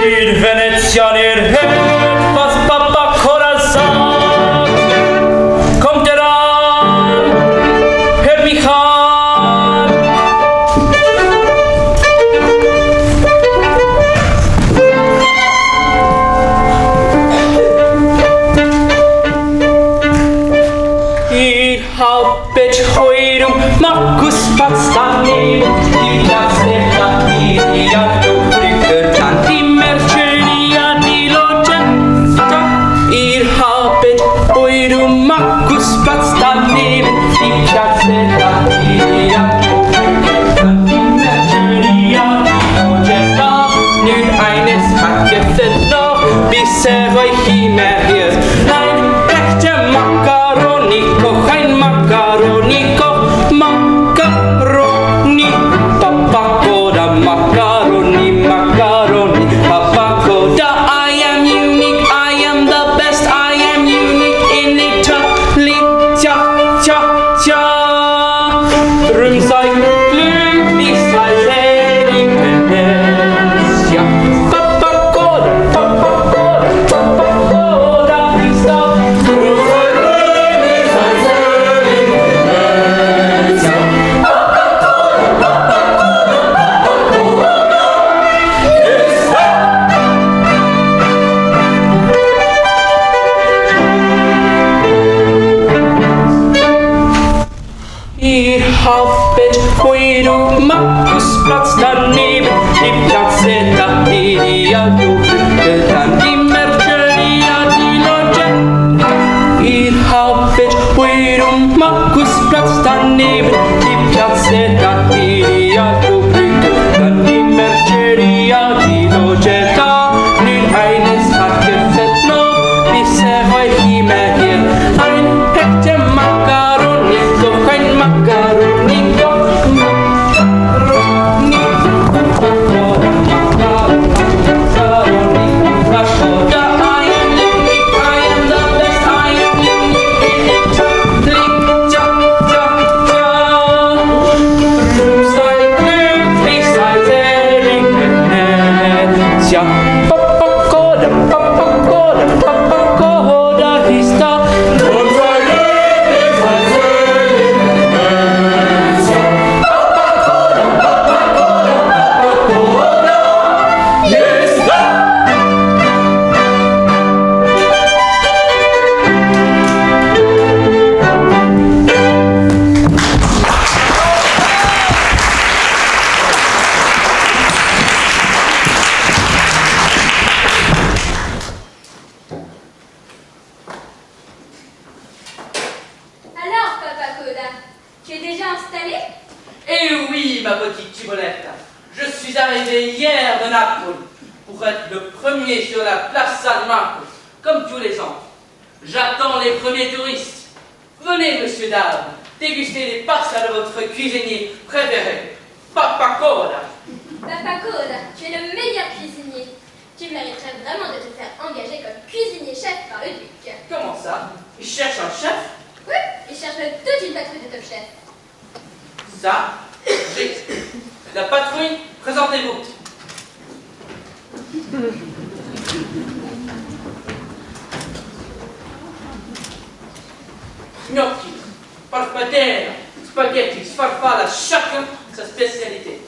Il venezianer was Papa Corazon kommt heran, hört mich an. Ich habet heute Markus Pazzani, die Gazzetta di Alto an die Merceria di Logetta. Ich habet heute Markus Pazzani, die Gazzetta di Alto an die Merceria di Logetta. Nun eines hat gefällt noch, bis euch immer wird. Ein echter Macaronico, ein Macaronico, Macaroni, Papa Coda, Macaroni, Macaroni, Papa Coda. I am unique, I am the best, I am unique in Italy. Tja, tja, tja. Drum sei glücklich, sei selig, Venezia. Papa Coda, Papa Coda, Papa Coda, ist da. Drum sei glücklich, sei selig, Venezia. Papa Coda, Papa Coda, Papa Coda, ist da. Ihr habet heute Markusplatz daneben, die Piazzetta di Alto, dann die Merceria di Logetta. Ihr habet heute Markusplatz daneben, die Piazzetta di Alto, dann die Merceria di Logetta. Nun eines hat gefällt noch, bis euch immer hier. Ein echter Macaronico, ein Macaronico, Macaroni, Macaroni, Macaroni. I am unique, I am the best, I am unique in Italy. Tja, tja, tja. Sei glücklich, sei selig, Venezia. Papa Coda, Papa Coda, Papa Coda ist da. Und sei glücklich, sei selig, Venezia. Papa Coda, Papa Coda, Papa Coda ist da. Alors, Papa Coda, tu es déjà installé? Eh oui, ma petite Ciboletta, je suis arrivé hier de Naples pour être le premier sur la place San Marco, comme tous les ans. J'attends les premiers touristes. Venez, monsieur, dame, déguster les pastas de votre cuisinier préféré, Papa Coda. Papa Coda, tu es le meilleur cuisinier. Tu mériterais vraiment de te faire engager comme cuisinier-chef par le duc. Comment ça? Il cherche un chef? Oui, il cherche même toute une patrouille de top chef. Ça, j'explique. La patrouille, présentez-vous. Gnocchi, parpadella, spaghetti, farfalle, chacun sa spécialité.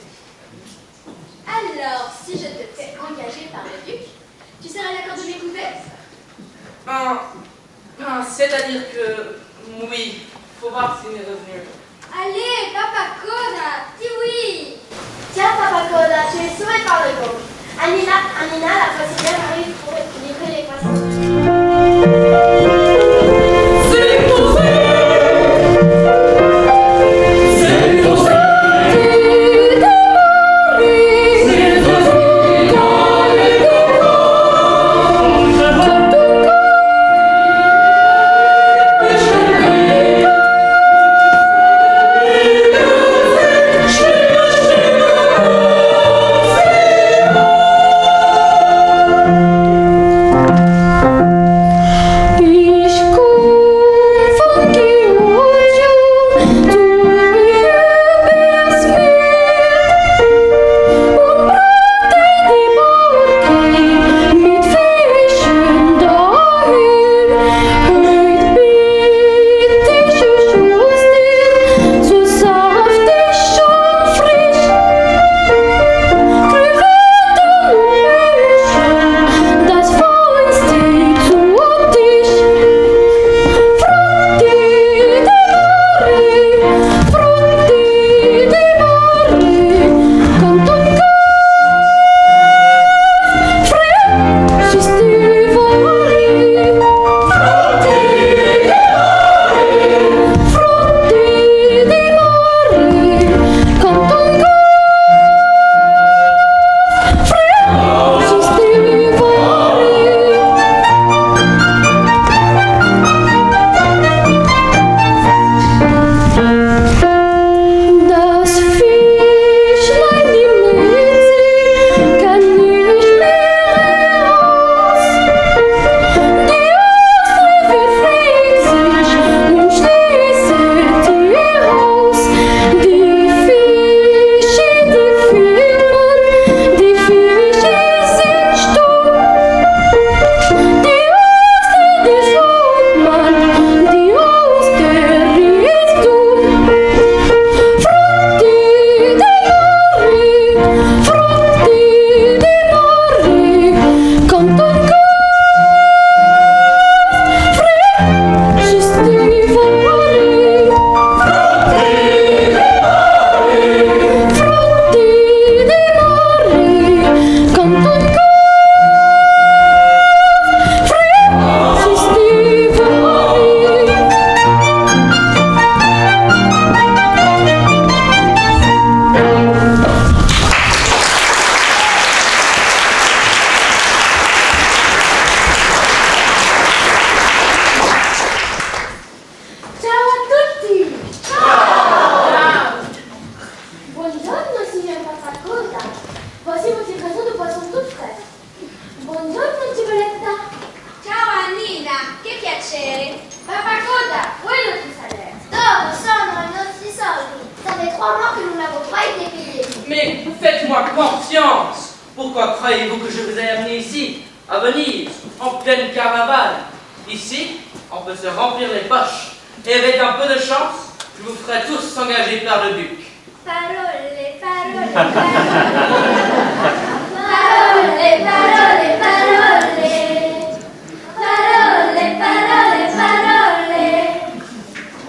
Alors, si je te fais engager par le duc, tu seras d'accord de m'écouter? C'est-à-dire que, oui, faut voir si mes revenus. Allez, Papa Coda, dis oui. Tiens, Papa Coda, tu es sauvé par le gong. Anina, la poissonnière, arrive pour livrer les poissons. Thank you. croire que nous n'avons pas été payés. Mais faites-moi confiance. Pourquoi croyez-vous que je vous ai amené ici, à Venise, en pleine caravane? Ici, on peut se remplir les poches. Et avec un peu de chance, je vous ferai tous engager par le duc. Parole, parole, parole, parole, parole, parole, parole.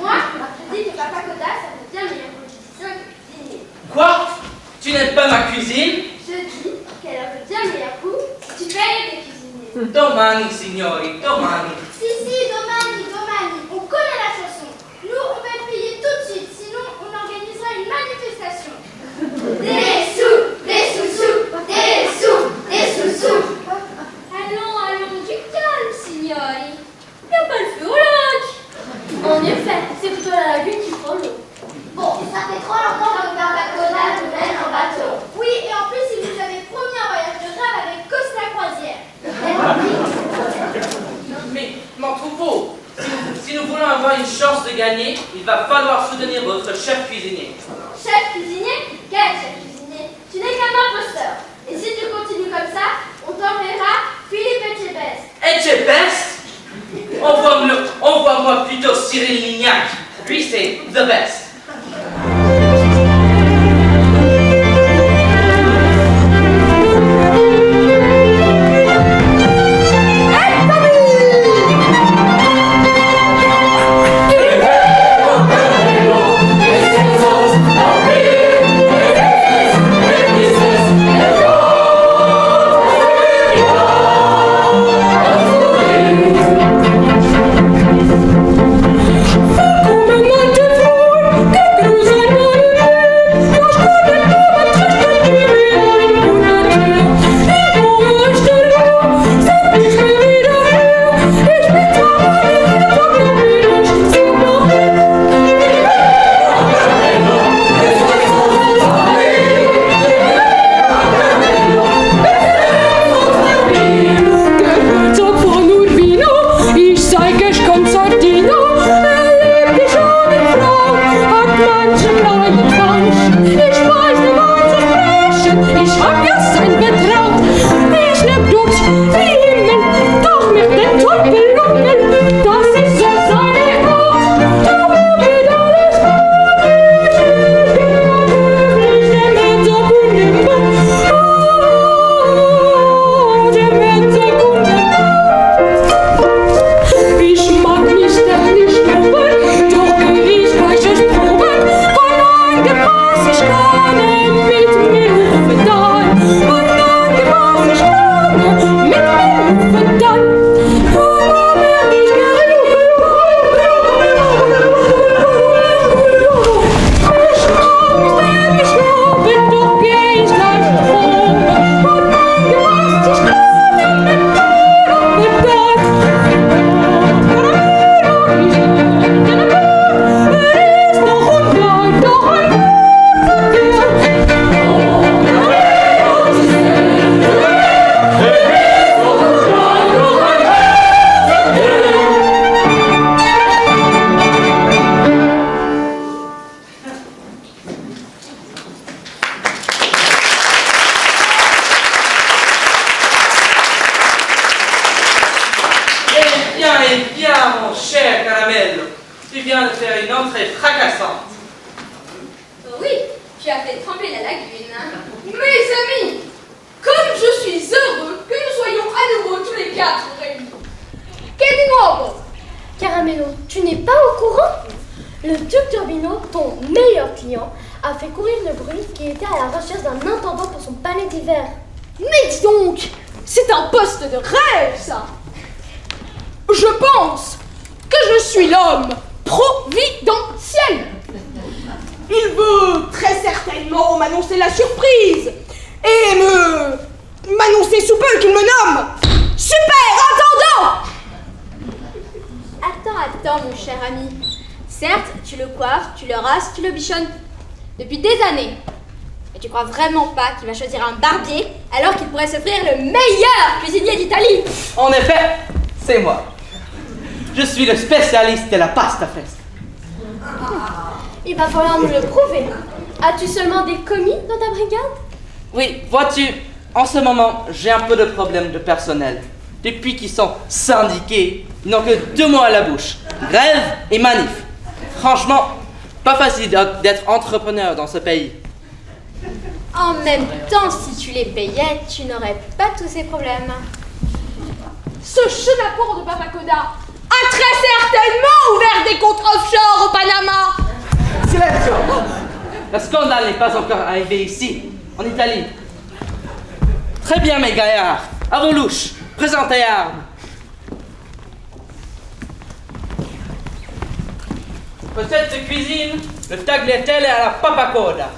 Moi, je dis que Papa Coda, ça veut bien meilleur politicien que cuisinier. Quoi? Tu n'aimes pas ma cuisine? Je dis qu'elle a bien meilleur goût si tu payes des cuisiniers. Domani, signori, domani. Si, domani, domani, on connaît la chanson. Nous, on va être payés tout de suite, sinon on organisera une manifestation. Des sous, des sous-sous, des sous, des sous-sous. Allons, du calme, signori. Il n'y a pas le feu au lac. En effet, c'est plutôt la lagune qui prend l'eau. Bon, ça fait trop longtemps que Papa Coda nous mène en bateau. Oui, et en plus, il nous avait promis un voyage de rêve avec Costa Croisière. Mais, mon troupeau, si nous voulons avoir une chance de gagner, il va falloir soutenir votre chef cuisinier. Chef cuisinier? Quel chef cuisinier? Tu n'es qu'un imposteur. Et si tu continues comme ça, on t'enverra Philippe Etchebest. Etchebest? Envoie-moi plutôt Cyril Lignac. Lui, c'est the best. Tu viens de faire une entrée fracassante. Oui, tu as fait trembler la lagune. Mes amis, comme je suis heureux que nous soyons à nouveau tous les quatre réunis. Che di nuovo? Caramello, tu n'es pas au courant? Le duc d'Urbino, ton meilleur client, a fait courir le bruit qu'il était à la recherche d'un intendant pour son palais d'hiver. Mais dis donc, c'est un poste de rêve, ça. Je pense que je suis l'homme providentiel. Il veut très certainement m'annoncer la surprise et m'annoncer sous peu qu'il me nomme super intendant. Attends, mon cher ami. Certes, tu le coiffes, tu le rases, tu le bichonnes depuis des années. Mais tu crois vraiment pas qu'il va choisir un barbier alors qu'il pourrait s'offrir le meilleur cuisinier d'Italie? En effet, c'est moi. Je suis le spécialiste de la pasta fresca. Il va falloir nous le prouver. As-tu seulement des commis dans ta brigade? Oui, vois-tu, en ce moment, j'ai un peu de problème de personnel. Depuis qu'ils sont syndiqués, ils n'ont que 2 mots à la bouche. Grève et manif. Franchement, pas facile d'être entrepreneur dans ce pays. En même temps, si tu les payais, tu n'aurais pas tous ces problèmes. Ce chenapan de Papacoda a très certainement ouvert des comptes offshore au Panama. Silenzio! Le scandale n'est pas encore arrivé ici, en Italie. Très bien, mes gaillards. À vos louches, présentez armes. Recette de cuisine, le tagliatelle à la papacoda.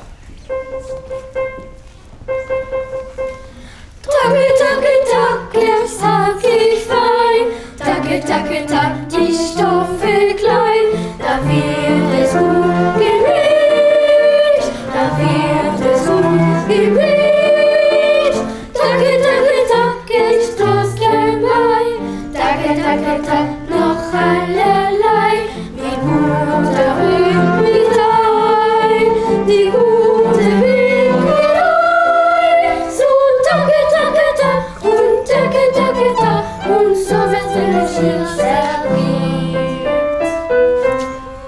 Tacke, tacke, tacke, sag ich fein. Tacke, tacke, tack, die Stoffe klein. Da wird es gut gemischt. Da wird es gut gemischt. Tacke, tacke, tacke, Stoßchen bei. Tacke, tacke, tack, noch allerlei. Wie gut der Rübenei, die gute Winkelei. So tacke, tacke, tack und tacke, tacke, tack und so wird der Geschirr serviert.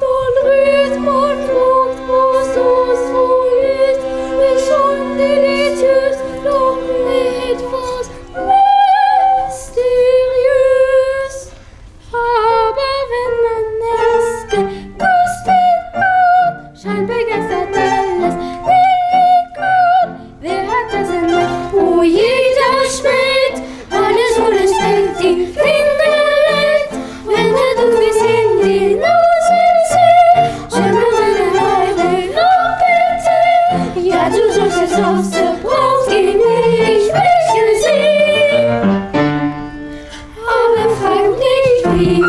Mon rührt, mon frucht, mon Sauce, mon Lüt, mais schon délicieux, doch etwas mysteriös. Aber wenn man es gekostet hat, scheint begeistert alles billig gut. Wer hat das entdeckt? Oh, jeder schmeckt, alles wohl es schmeckt, die Finger leckt. Wenn der Duft bis in die Nase zieht, schimmert eine Appétit. Ja, du solche Sauce brauchst ihn nicht, welche sie. Aber frag nicht wie.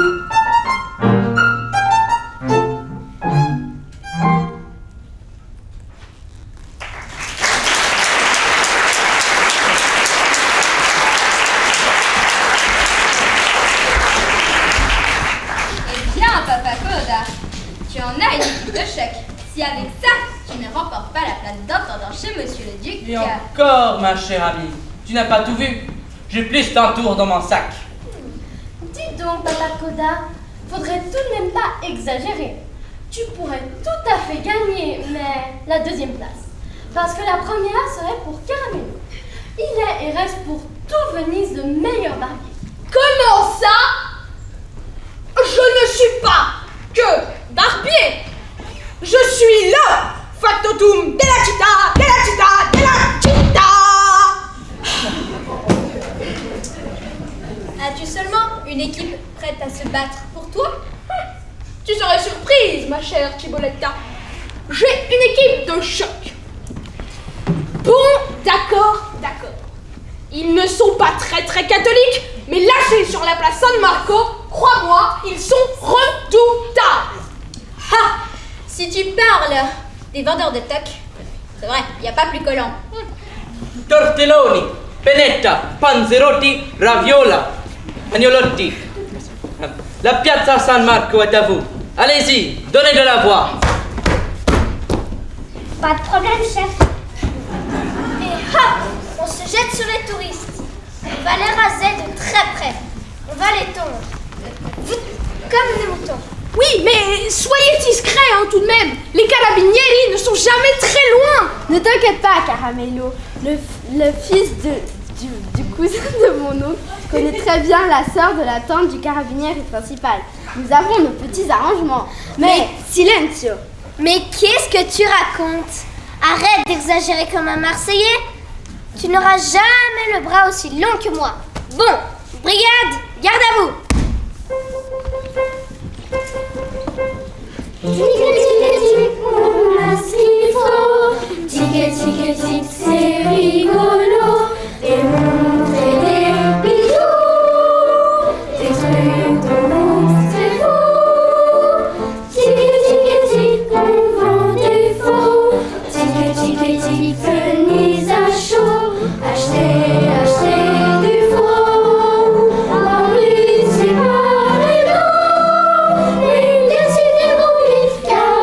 Eh bien, Papacoda, tu en as une équipe de choc. Si avec ça, tu ne remportes pas la place d'intendant chez Monsieur le Duc. Et encore, ma chère amie, tu n'as pas tout vu. J'ai plus d'un tour dans mon sac. Dis donc, Papacoda, faudrait tout de même pas exagérer. Tu pourrais tout à fait gagner, mais la deuxième place. Parce que la première serait pour Caramello. Il est et reste pour tout Venise le meilleur barbier. Comment ça? Je ne suis pas que barbier. Je suis le factotum de la città, de la città, de la città. As-tu seulement une équipe prête à se battre pour toi? Tu serais surprise, ma chère Ciboletta. J'ai une équipe de choc. Bon, d'accord, d'accord. Ils ne sont pas très catholiques, mais lâchés sur la place San Marco, crois-moi, ils sont redoutables. Ha! Si tu parles des vendeurs de toc, c'est vrai, il n'y a pas plus collant. Tortelloni, pennetta, panzerotti, raviola, agnolotti. La piazza San Marco est à vous. Allez-y, donnez de la voix. Pas de problème, chef. Et hop, on se jette sur les touristes. On va les raser de très près. On va les tondre. Vite, comme des moutons. Oui, mais soyez discrets, hein, tout de même. Les carabinieri ne sont jamais très loin. Ne t'inquiète pas, Caramello. Le fils du cousin de mon oncle connaît très bien la sœur de la tante du carabinieri principal. Nous avons nos petits arrangements. Mais silenzio. Mais qu'est-ce que tu racontes? Arrête d'exagérer comme un Marseillais. Tu n'auras jamais le bras aussi long que moi. Bon, brigade, garde à vous. Tic, on a ce qu'il faut. Tic, c'est rigolo. Des montres et des bijoux. Des trucs dont c'est faux. Tic, on vend du faux. Tic, venez à chaud. Achetez du faux. En plus, c'est pas rigolo. Et décidez vos vies, car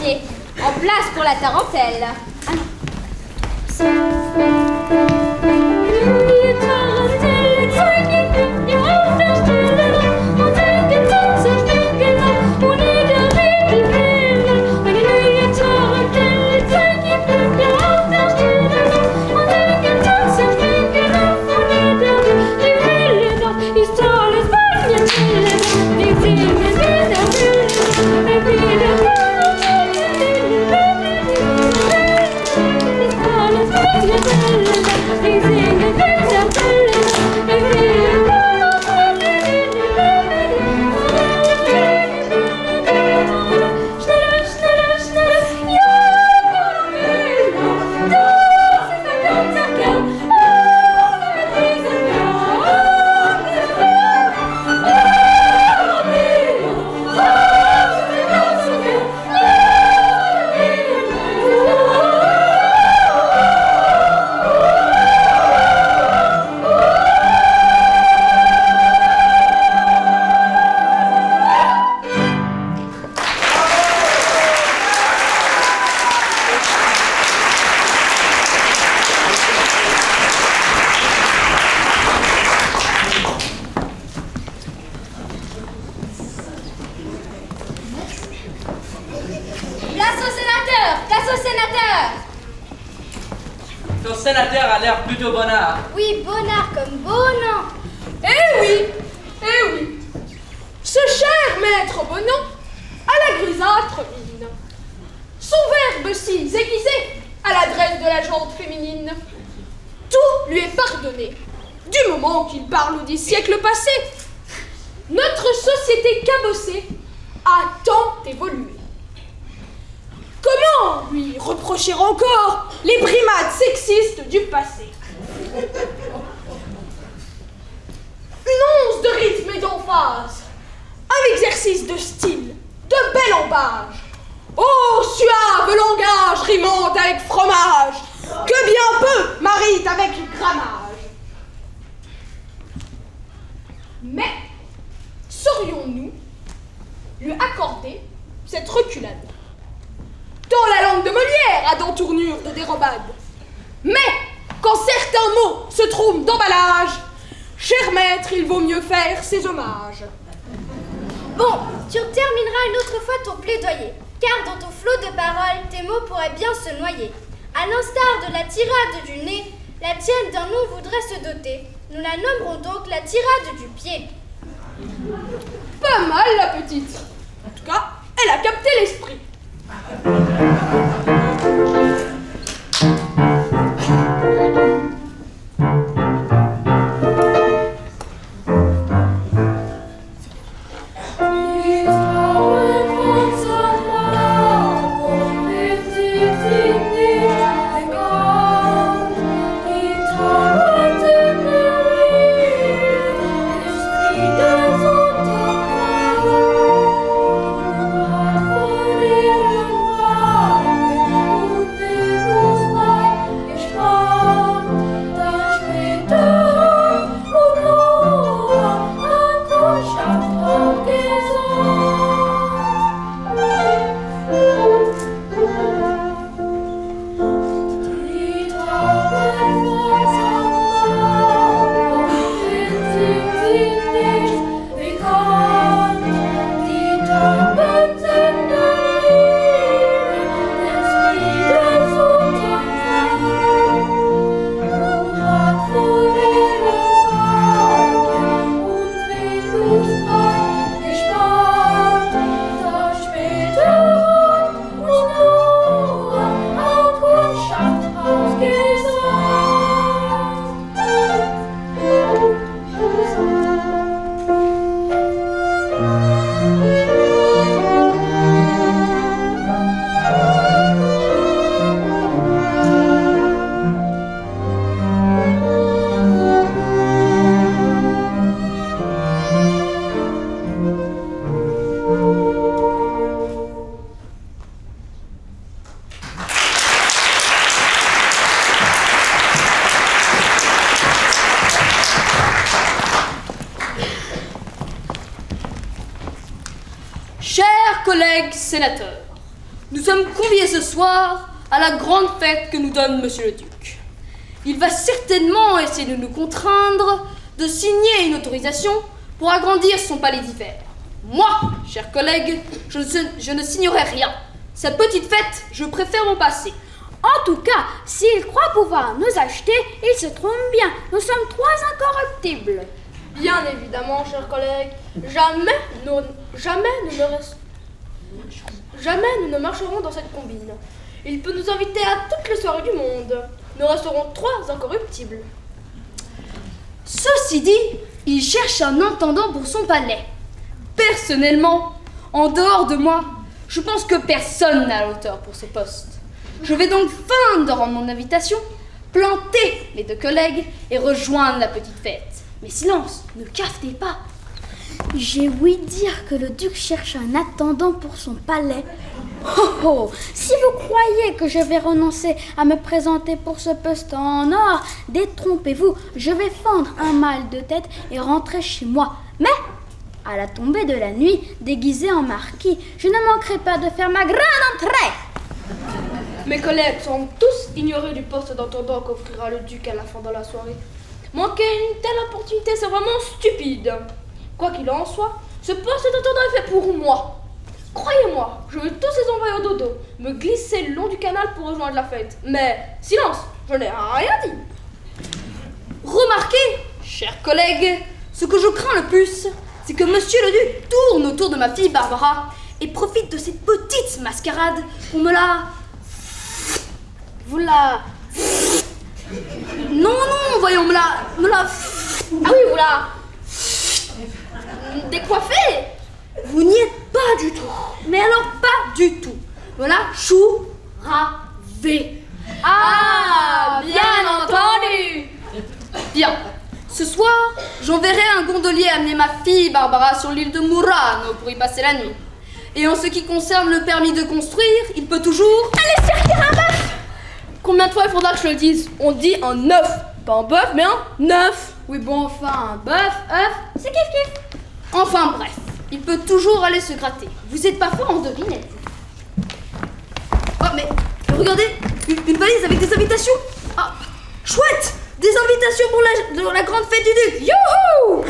premier. En place pour la tarentelle. Ton sénateur a l'air plutôt bonnard. Oui, bonnard comme Bonan. Eh oui, eh oui. Ce cher maître Bonan a la grisâtre mine. Son verbe si aiguisé à l'adresse de la gente féminine. Tout lui est pardonné, du moment qu'il parle des siècles passés. Notre société cabossée a tant évolué. Comment lui reprocher encore les primates sexistes du passé? Une once de rythme et d'emphase, un exercice de style, de bel embâge. Oh, suave langage rimant avec fromage, que bien peu marite avec grammage. Mais saurions-nous lui accorder cette reculade? Dans la langue de Molière a dans tournure de dérobade. Mais quand certains mots se trouvent d'emballage, cher maître, il vaut mieux faire ses hommages. Bon, tu termineras une autre fois ton plaidoyer, car dans ton flot de paroles, tes mots pourraient bien se noyer. À l'instar de la tirade du nez, la tienne d'un nom voudrait se doter. Nous la nommerons donc la tirade du pied. Pas mal, la petite. En tout cas, elle a capté l'esprit. Chers collègues sénateurs, Nous sommes conviés ce soir à la grande fête que nous donne Monsieur le Duc. Il va certainement essayer de nous contraindre de signer une autorisation pour agrandir son palais d'hiver. Moi, chers collègues, je ne signerai rien. Cette petite fête, je préfère m'en passer. En tout cas, s'il croit pouvoir nous acheter, il se trompe bien. Nous sommes 3 incorruptibles. Bien évidemment, chers collègues, jamais nous ne marcherons dans cette combine. Il peut nous inviter à toutes les soirées du monde. Nous resterons 3 incorruptibles. Ceci dit, il cherche un intendant pour son palais. Personnellement, en dehors de moi, je pense que personne n'a la hauteur pour ce poste. Je vais donc feindre en mon invitation, planter mes 2 collègues et rejoindre la petite fête. Mais silence, ne cafetez pas. J'ai ouï dire que le duc cherche un attendant pour son palais. Oh oh, si vous croyez que je vais renoncer à me présenter pour ce poste en or, détrompez-vous, je vais fendre un mal de tête et rentrer chez moi. Mais, à la tombée de la nuit, déguisé en marquis, je ne manquerai pas de faire ma grande entrée. Mes collègues semblent tous ignorer du poste d'intendant qu'offrira le duc à la fin de la soirée. Manquer une telle opportunité, c'est vraiment stupide. Quoi qu'il en soit, ce poste d'intendant est fait pour moi. Croyez-moi, je vais tous les envoyer au dodo, me glisser le long du canal pour rejoindre la fête. Mais silence, je n'ai rien dit. Remarquez, chers collègues, ce que je crains le plus, c'est que Monsieur le Duc tourne autour de ma fille Barbara et profite de cette petite mascarade pour me la... Vous la... Non, voyons, me la... Ah oui, vous la... Décoiffer. Vous n'y êtes pas du tout. Mais alors pas du tout. Voilà, chou, ravé. Ah, bien entendu. Bien. Ce soir, j'enverrai un gondolier amener ma fille Barbara sur l'île de Murano pour y passer la nuit. Et en ce qui concerne le permis de construire, il peut toujours... Allez servir un bœuf. Combien de fois il faudra que je le dise? On dit un œuf. Pas un bœuf, mais un œuf. Oui, bon, enfin, un bœuf, œuf, c'est kiff-kiff. Enfin, bref, il peut toujours aller se gratter. Vous êtes pas fort en devinette. Oh, mais regardez, une valise avec des invitations. Ah, chouette, des invitations pour la grande fête du Duc. Youhou!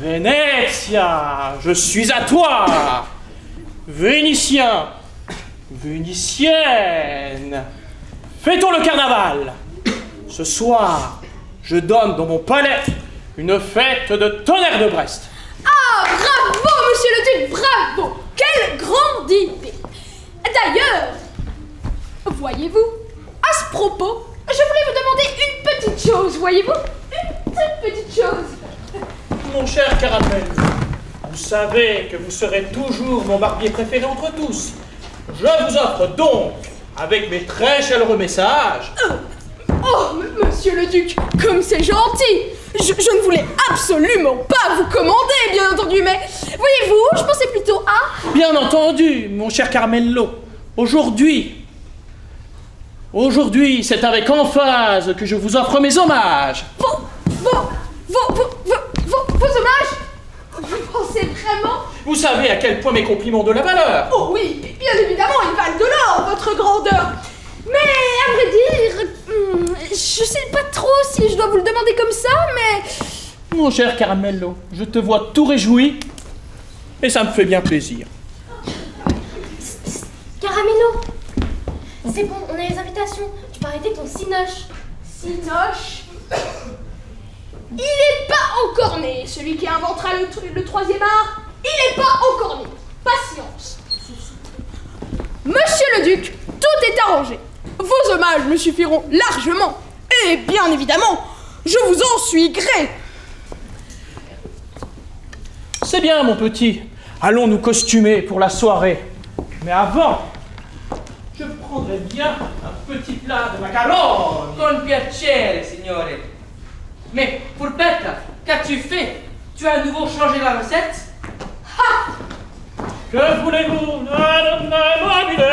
Vénétia, je suis à toi. Vénitiens, Vénitienne, fêtons le carnaval. Ce soir, je donne dans mon palais une fête de tonnerre de Brest. Ah, bravo, monsieur le duc, bravo! Quelle grande idée! D'ailleurs, voyez-vous, à ce propos, je voulais vous demander une petite chose, voyez-vous? Une toute petite chose. Mon cher Caramel, vous savez que vous serez toujours mon barbier préféré entre tous. Je vous offre donc, avec mes très chaleureux messages... Oh, monsieur le duc, comme c'est gentil! Je ne voulais absolument pas vous commander, bien entendu, mais voyez-vous, je pensais plutôt à... Bien entendu, mon cher Carmelo. Aujourd'hui, c'est avec emphase que je vous offre mes hommages. Vos hommages? Vous pensez vraiment? Vous savez à quel point mes compliments ont de la valeur. Oh oui, bien évidemment, ils valent de l'or, votre grandeur. Mais à vrai dire, je sais pas trop si je dois vous le demander comme ça, mais... Mon cher Caramello, je te vois tout réjoui, et ça me fait bien plaisir. Caramello, c'est bon, on a les invitations. Tu peux arrêter ton cinoche. Cinoche? Il est pas encore né, celui qui inventera le troisième art. Il est pas encore né. Patience. Monsieur le duc, tout est arrangé. Vos hommages me suffiront largement. Et bien évidemment, je vous en suis gré. C'est bien, mon petit. Allons nous costumer pour la soirée. Mais avant, je prendrais bien un petit plat de macaroni. Con piacere, signore. Mais, Pulpetta, qu'as-tu fait? Tu as à nouveau changé la recette? Que voulez-vous, madame mobile?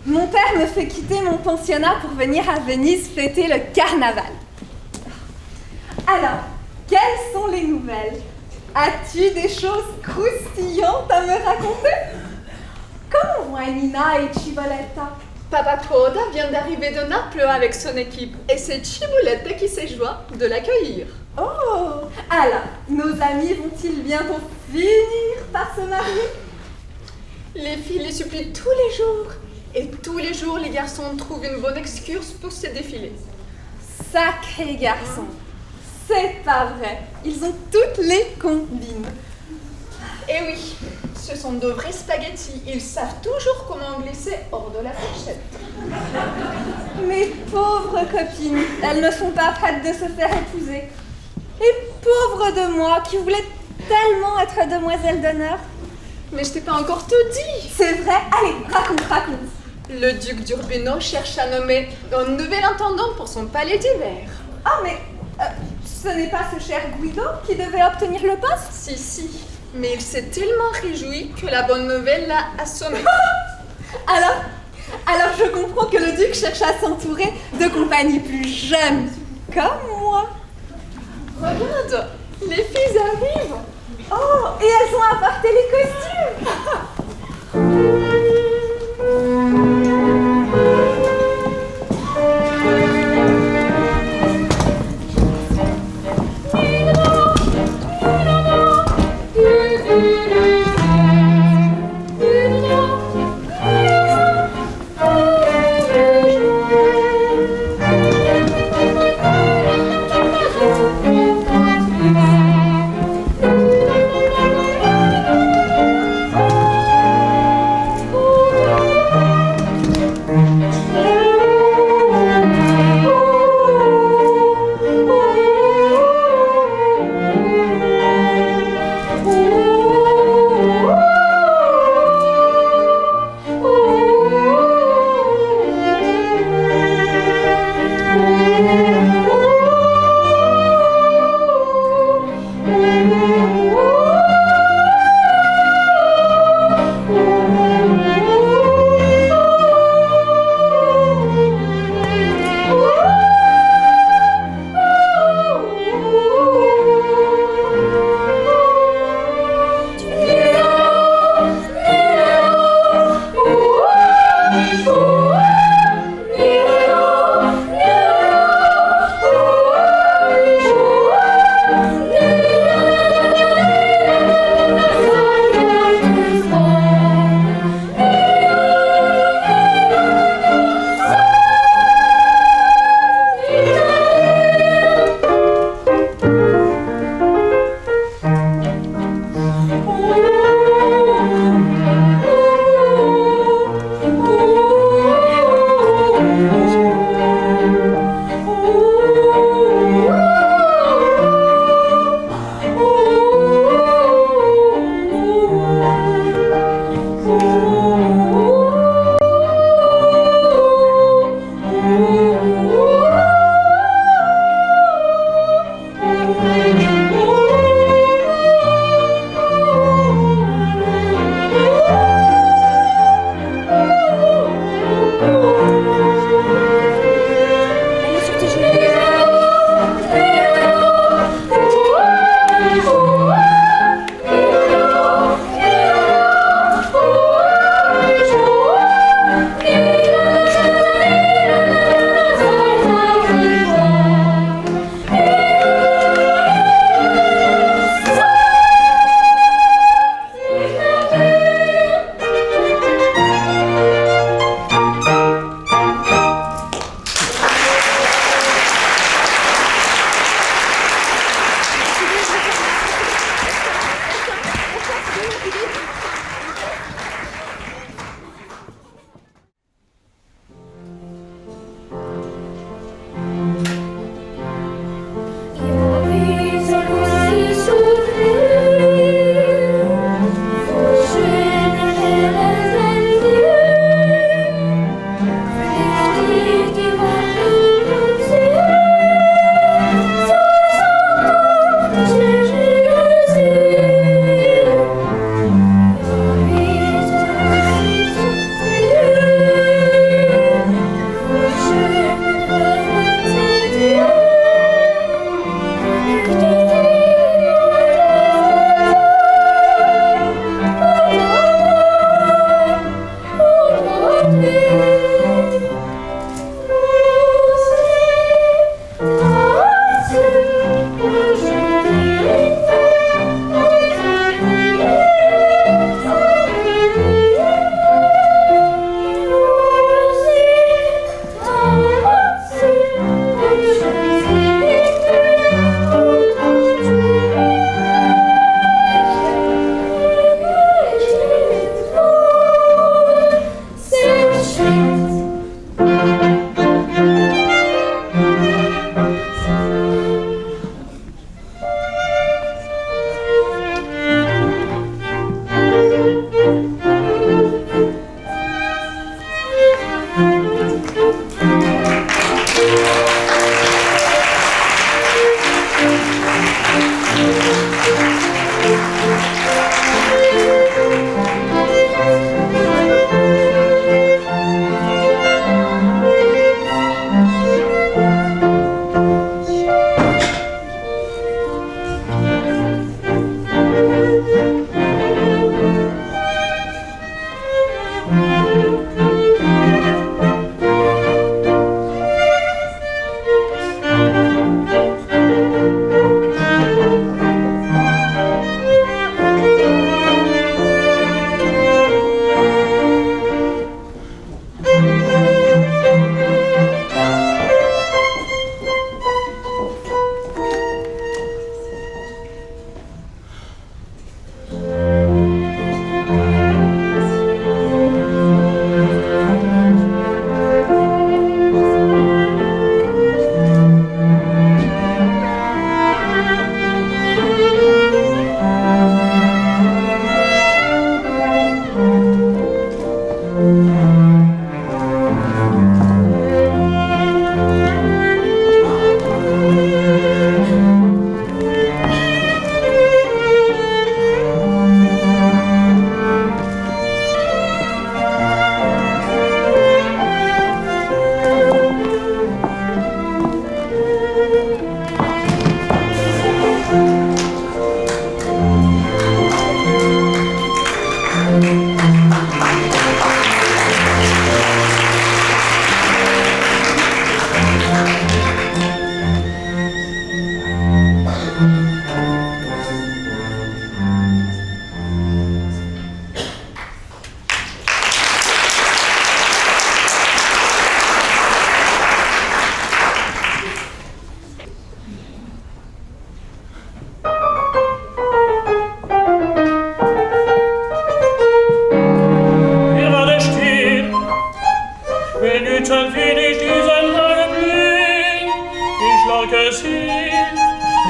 Mon père me fait quitter mon pensionnat pour venir à Venise fêter le carnaval. Alors, quelles sont les nouvelles? As-tu des choses croustillantes à me raconter? Comment vont Nina et Ciboletta? Papa Coda vient d'arriver de Naples avec son équipe et c'est Ciboletta qui s'est joie de l'accueillir. Oh! Alors, nos amis vont-ils bientôt finir par se marier? Les filles les supplient tous les jours et tous les jours les garçons trouvent une bonne excuse pour se défiler. Sacrés garçons! C'est pas vrai! Ils ont toutes les combines! Eh oui, ce sont de vrais spaghettis. Ils savent toujours comment glisser hors de la fourchette. Mes pauvres copines, elles ne sont pas prêtes de se faire épouser. Et pauvre de moi qui voulais tellement être demoiselle d'honneur. Mais je t'ai pas encore tout dit. C'est vrai? Allez, raconte. Le duc d'Urbino cherche à nommer un nouvel intendant pour son palais d'hiver. Ah mais, ce n'est pas ce cher Guido qui devait obtenir le poste? Si, mais il s'est tellement réjoui que la bonne nouvelle l'a assommé. Alors je comprends que le duc cherche à s'entourer de compagnies plus jeunes, comme moi. Regarde, les filles arrivent. Oh, et elles ont apporté les costumes.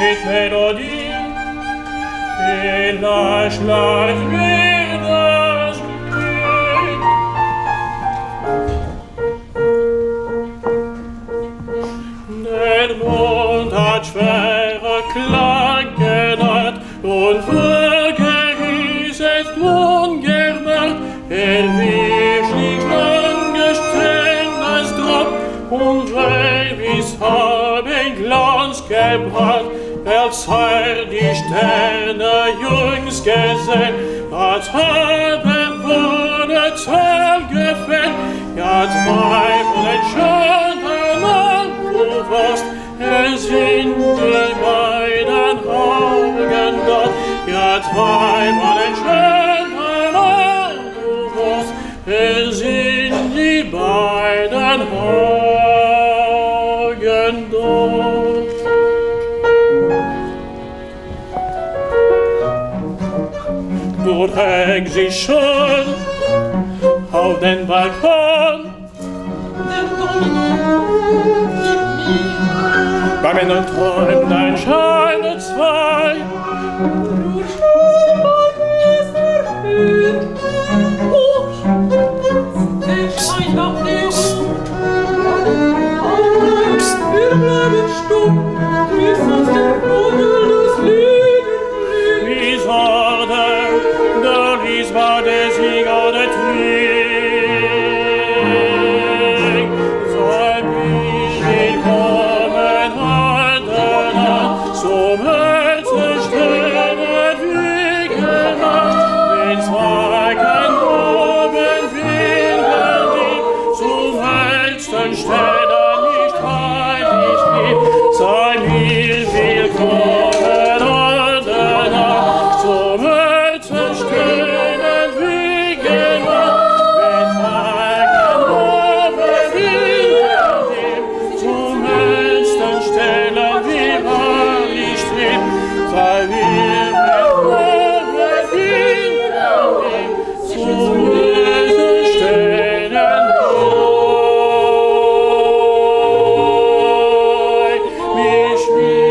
mit Melodie, vielleicht leicht mir das Glück. Der Mond hat schwere Klagen und Wolke ist es ungemerkt, wischt nicht lange stehen als Drop und bis haben Glanz gebracht, als die Sterne jüngst gesehen, als wurde Zell gefällt, ja zwei von den schönen du warst, sind die beiden Augen dort, ja zwei von den schönen du warst, sind die beiden Augen dort. Dort hängt sie schon auf den Balkon. Bei meinen Träumen scheinen zwei. Du schlummert es erhöht. Es scheint auf der Psst, wir bleiben stumm, bis uns der Vogel das Leben bringt. Wie Sorge, da ist war der Sieger der Trieb. Sei mir willkommen, Aldena, zum Herzen stehen wie gemacht, wenn zwei kein Oben willen die, zum Herzen stehen nicht heilig lieb. Sei mir willkommen, Aldena, zum Herzen stehen wie gemacht, wenn zwei kein Oben willen die, zum Herzen stehen wie heilig lieb. Sei mir willkommen, zum Herzen stehen mich lieb.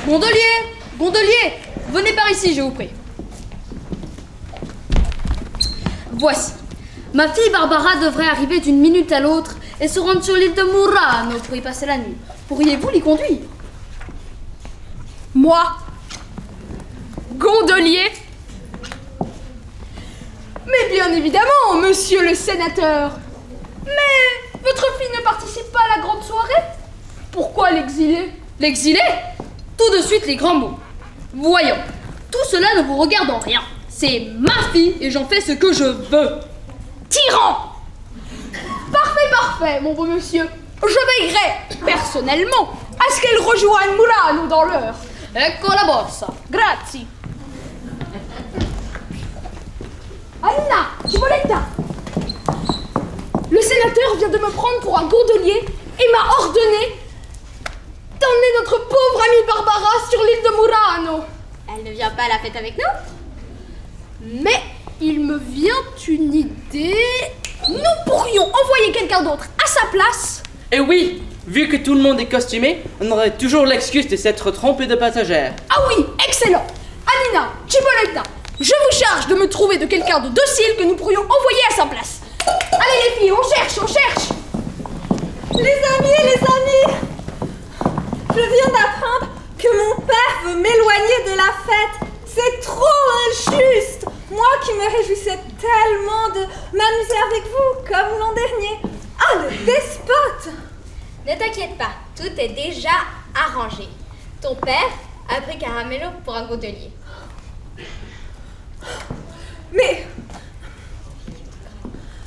Gondolier, gondolier, venez par ici, je vous prie. Voici. Ma fille Barbara devrait arriver d'une minute à l'autre et se rendre sur l'île de Murano pour y passer la nuit. Pourriez-vous l'y conduire? Moi? Gondolier? Mais bien évidemment, monsieur le sénateur. Mais votre fille ne participe pas à la grande soirée? Pourquoi l'exiler? L'exiler? Tout de suite les grands mots. Voyons, tout cela ne vous regarde en rien. C'est ma fille et j'en fais ce que je veux. Tyran! Parfait, parfait, mon beau monsieur. Je veillerai, personnellement, à ce qu'elle rejoigne Murano dans l'heure. Ecco la borsa. Grazie. Anna, Ciboletta. Le sénateur vient de me prendre pour un gondolier et m'a ordonné d'emmener notre pauvre amie Barbara sur l'île de Murano. Elle ne vient pas à la fête avec nous? Mais il me vient une idée. Nous pourrions envoyer quelqu'un d'autre à sa place. Et oui, vu que tout le monde est costumé, on aurait toujours l'excuse de s'être trompé de passagère. Ah oui, excellent. Anina, Ciboletta, je vous charge de me trouver de quelqu'un de docile que nous pourrions envoyer à sa place. Allez les filles, on cherche, on cherche. Les amis, je viens d'apprendre que mon père veut m'éloigner de la fête. C'est trop injuste. Moi qui me réjouissais tellement de m'amuser avec vous, comme l'an dernier. Ah, le despote! Ne t'inquiète pas, tout est déjà arrangé. Ton père a pris Caramello pour un gondolier. Mais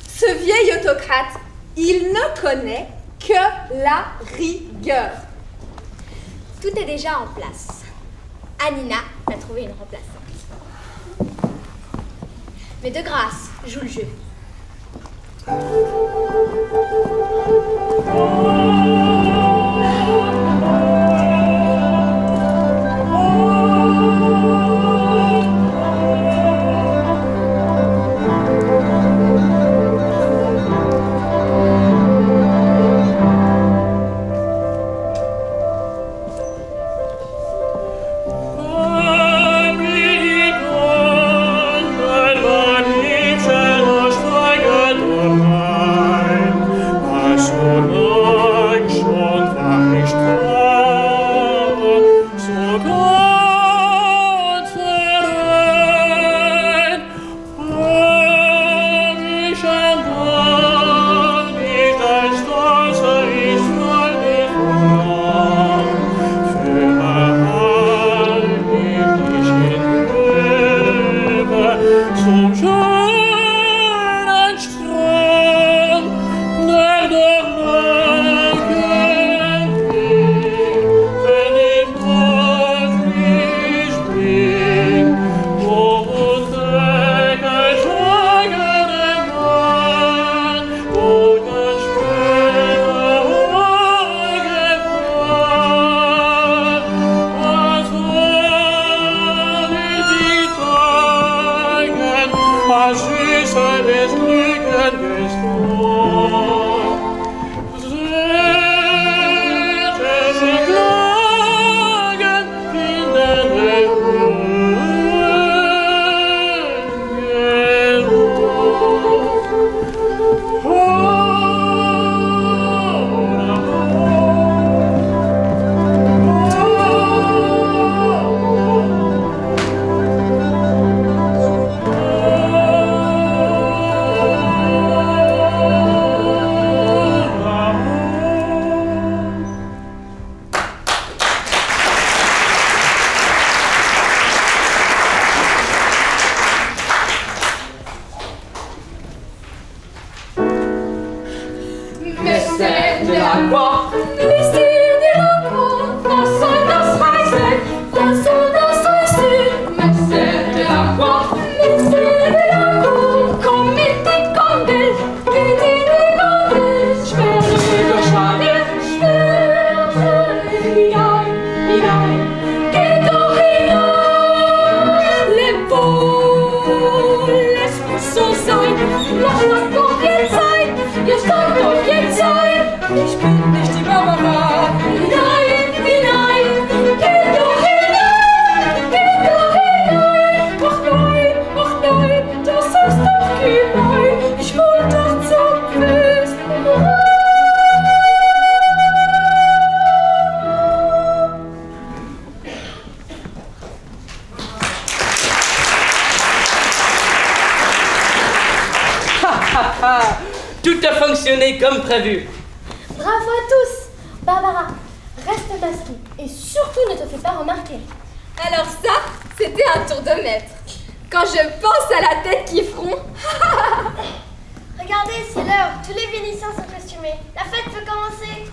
ce vieil autocrate, il ne connaît que la rigueur. Tout est déjà en place. Anina a trouvé une remplaçante. Mais de grâce, joue le jeu. Tout a fonctionné comme prévu. Bravo à tous. Barbara, reste masquée et surtout ne te fais pas remarquer. Alors ça, c'était un tour de maître. Quand je pense à la tête qu'ils feront. Regardez, c'est l'heure. Tous les Vénitiens sont costumés. La fête peut commencer.